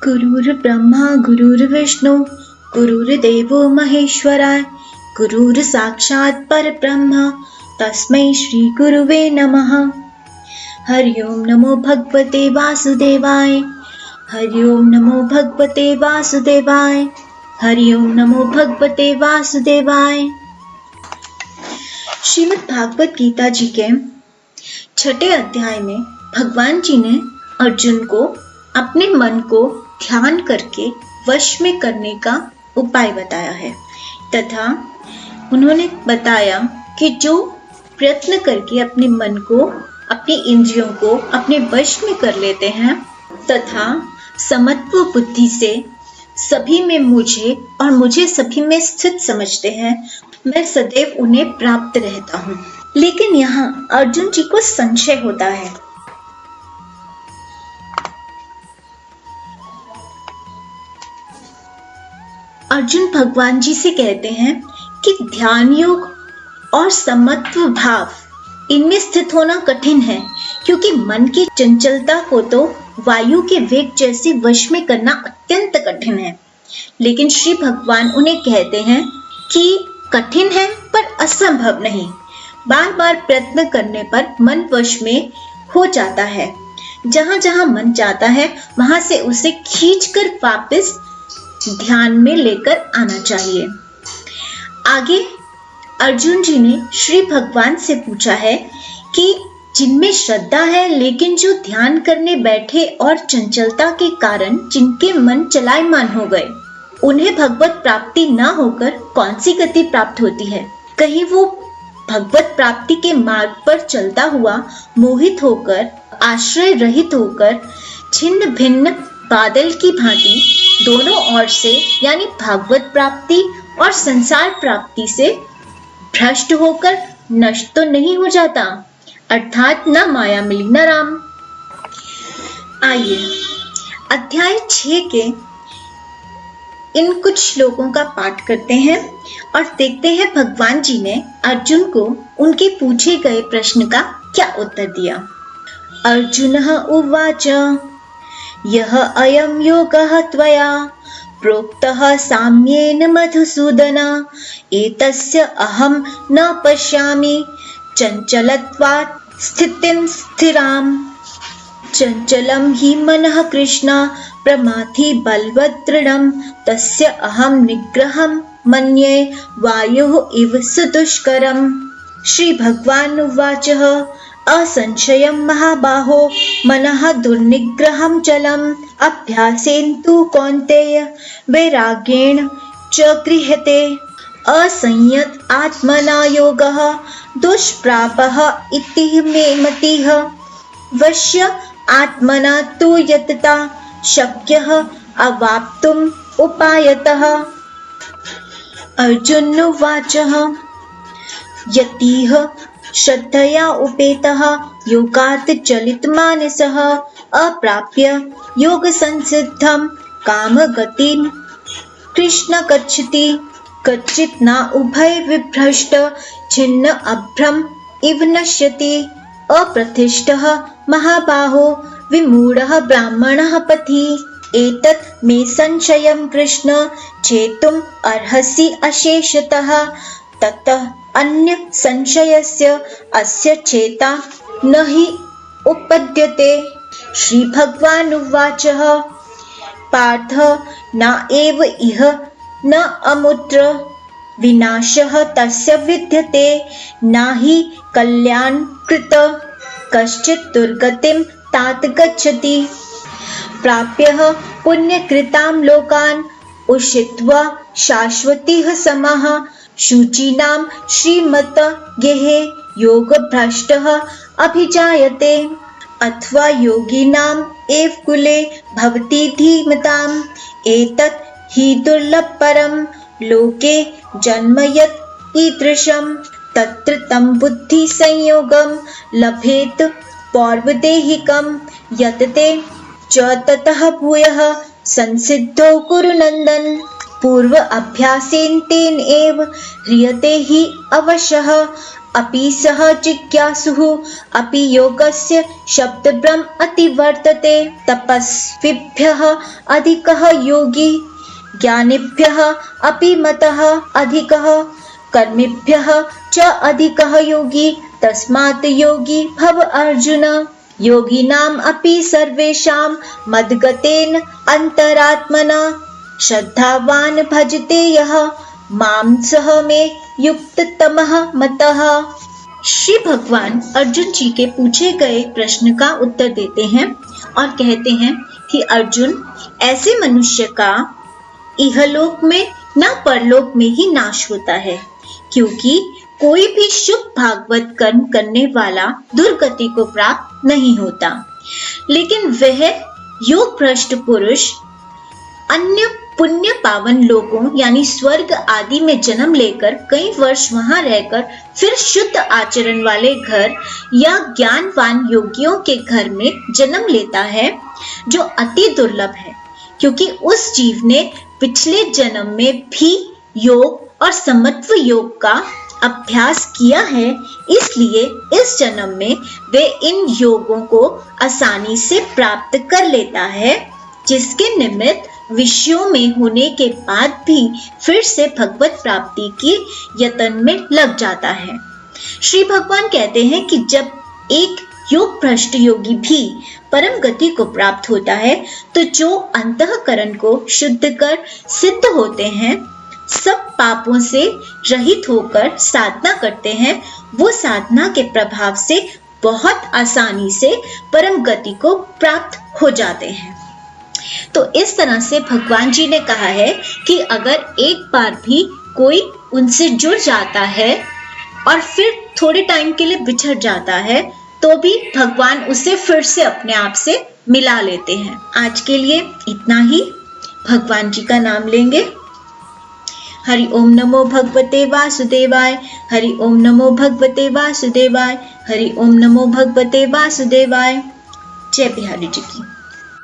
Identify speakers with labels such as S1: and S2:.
S1: गुरुर्ब्रह्मा गुरुर्विष्णु गुरुर्देवो महेश्वरा गुरुर् साक्षात् परब्रह्म तस्मै श्री गुरुवे नमः। हरि ओम नमो भगवते वासुदेवाय। हरि ओम नमो भगवते वासुदेवाय। हरि ओम नमो भगवते वासुदेवाय। श्रीमद् भागवत गीता जी के 6 अध्याय में भगवान जी ने अर्जुन को अपने मन को ध्यान करके वश में करने का उपाय बताया है तथा उन्होंने बताया कि जो प्रयत्न करके अपने मन को, अपनी इंद्रियों को अपने वश में कर लेते हैं तथा समत्व बुद्धि से सभी में मुझे और मुझे सभी में स्थित समझते हैं, मैं सदैव उन्हें प्राप्त रहता हूँ। लेकिन यहाँ अर्जुन जी को संशय होता है। अर्जुन भगवान जी से कहते हैं कि ध्यान योग और समत्व भाव इनमें स्थित होना कठिन है, क्योंकि मन की चंचलता को तो वायु के वेग जैसे वश में करना अत्यंत कठिन है। लेकिन श्री भगवान उन्हें कहते हैं कि कठिन है पर असंभव नहीं। बार बार प्रयत्न करने पर मन वश में हो जाता है। जहां जहां मन जाता है वहां से उसे खींचकर वापस ध्यान में लेकर आना चाहिए। आगे अर्जुन जी ने श्री भगवान से पूछा है कि जिनमें श्रद्धा है लेकिन जो ध्यान करने बैठे और चंचलता के कारण जिनके मन चलायमान हो गए, उन्हें भगवत प्राप्ति न होकर कौन सी गति प्राप्त होती है? कहीं वो भगवत प्राप्ति के मार्ग पर चलता हुआ मोहित होकर, आश्रय रहित होकर, छिन्न भिन्न बादल की भांति दोनों ओर से यानी भागवत प्राप्ति और संसार प्राप्ति से भ्रष्ट होकर नष्ट तो नहीं हो जाता, अर्थात न माया मिली न राम। आइए अध्याय 6 के इन कुछ श्लोकों का पाठ करते हैं और देखते हैं भगवान जी ने अर्जुन को उनके पूछे गए प्रश्न का क्या उत्तर दिया। अर्जुनः उवाच यह अयं योगः त्वया प्रोक्तः साम्येन मधुसूदन एतस्य अहं न पश्यामि चञ्चलत्वात् स्थितिं स्थिराम्। चञ्चलं हि मनः कृष्ण प्रमाथि बलवत् दृढं तस्य अहं निग्रहं मन्ये वायुः इव सुदुष्करम्। श्री भगवान् उवाच असंशयं महाबाहो मनः दुर्निग्रहं चलम् अभ्यासेन तु कौन्तेय वैराग्येण च गृह्यते। असंयत आत्मना योगः दुष्प्रापः इति मे मतिः वश्य आत्मना तु यतता शक्यः अवाप्तुम् उपायतः। अर्जुन उवाच यतिः श्रद्धया उपेतः योगात् चलितमानसः अप्राप्य योगसंसिद्धं कामगतिं कृष्ण गच्छति। कच्चित् न उभय विभ्रष्ट छिन्न अभ्रम इव नश्यति। अप्रतिष्ठः महाबाहो विमूढः ब्राह्मणः पथि एतत् मे संशयं कृष्ण छेतुम् अर्हसि अशेषतः। ततः अन्य संशयस्य अस्य चेता न हि उपपद्यते। श्री भगवान् उवाच पार्थ न एव इह न अमुत्र विनाशः तस्य विद्यते न हि कल्याणकृत कश्चित् दुर्गतिं तात गच्छति। प्राप्यः पुण्यकृतां लोकान् उषित्वा शाश्वतीः समः शुचीनां श्रीमत गेहे योगभ्रष्टः अभिजायते। अथवा योगिनाम् एव कुले भवति धीमताम् एतत् हि दुर्लभपरं लोके जन्म यत् ईदृशं तत्र तं बुद्धि संयोगं लभेत पौर्वदेहिकं यतते च ततः भूयः संसिद्धो कुरु नन्दन। पूर्व अभ्यासेन तेन एव ह्रियते हि अवशः अपि सह जिज्ञासुः अपि योगस्य शब्दब्रह्म अतिवर्तते। तपस्विभ्यः अधिकः योगी ज्ञानिभ्यः अपि मतः अधिकः कर्मिभ्यः च अधिकः योगी तस्मात् योगी भव अर्जुन। योगिनाम् अपि सर्वेषां मद्गतेन अंतरात्मना श्रद्धावान् भजते यः मां सह मे युक्ततमः मतः। श्री भगवान अर्जुन जी के पूछे गए प्रश्न का उत्तर देते हैं और कहते हैं कि अर्जुन, ऐसे मनुष्य का इहलोक में न परलोक में ही नाश होता है, क्योंकि कोई भी शुभ भागवत कर्म करने वाला दुर्गति को प्राप्त नहीं होता। लेकिन वह योग भ्रष्ट पुरुष अन्य पुण्य पावन लोगों यानी स्वर्ग आदि में जन्म लेकर कई वर्ष वहां रहकर फिर शुद्ध आचरण वाले घर या ज्ञानवान योगियों के घर में जन्म लेता है, जो अति दुर्लभ है, क्योंकि उस जीव ने पिछले जन्म में भी योग और समत्व योग का अभ्यास किया है, इसलिए इस जन्म में वे इन योगों को आसानी से प्राप्त कर लेता है, जिसके निमित्त विषयों में होने के बाद भी फिर से भगवत प्राप्ति की यत्न में लग जाता है। श्री भगवान कहते हैं कि जब एक योग भ्रष्ट योगी भी परम गति को प्राप्त होता है, तो जो अंतःकरण को शुद्ध कर सिद्ध होते हैं, सब पापों से रहित होकर साधना करते हैं, वो साधना के प्रभाव से बहुत आसानी से परम गति को प्राप्त हो जाते हैं। तो इस तरह से भगवान जी ने कहा है कि अगर एक बार भी कोई उनसे जुड़ जाता है और फिर थोड़े टाइम के लिए बिछड़ जाता है, तो भी भगवान उसे फिर से अपने आप से मिला लेते हैं। आज के लिए इतना ही। भगवान जी का नाम लेंगे। हरि ओम नमो भगवते वासुदेवाय। हरि ओम नमो भगवते वासुदेवाय। हरि ओम नमो भगवते वासुदेवाय। जय बिहारी जी की।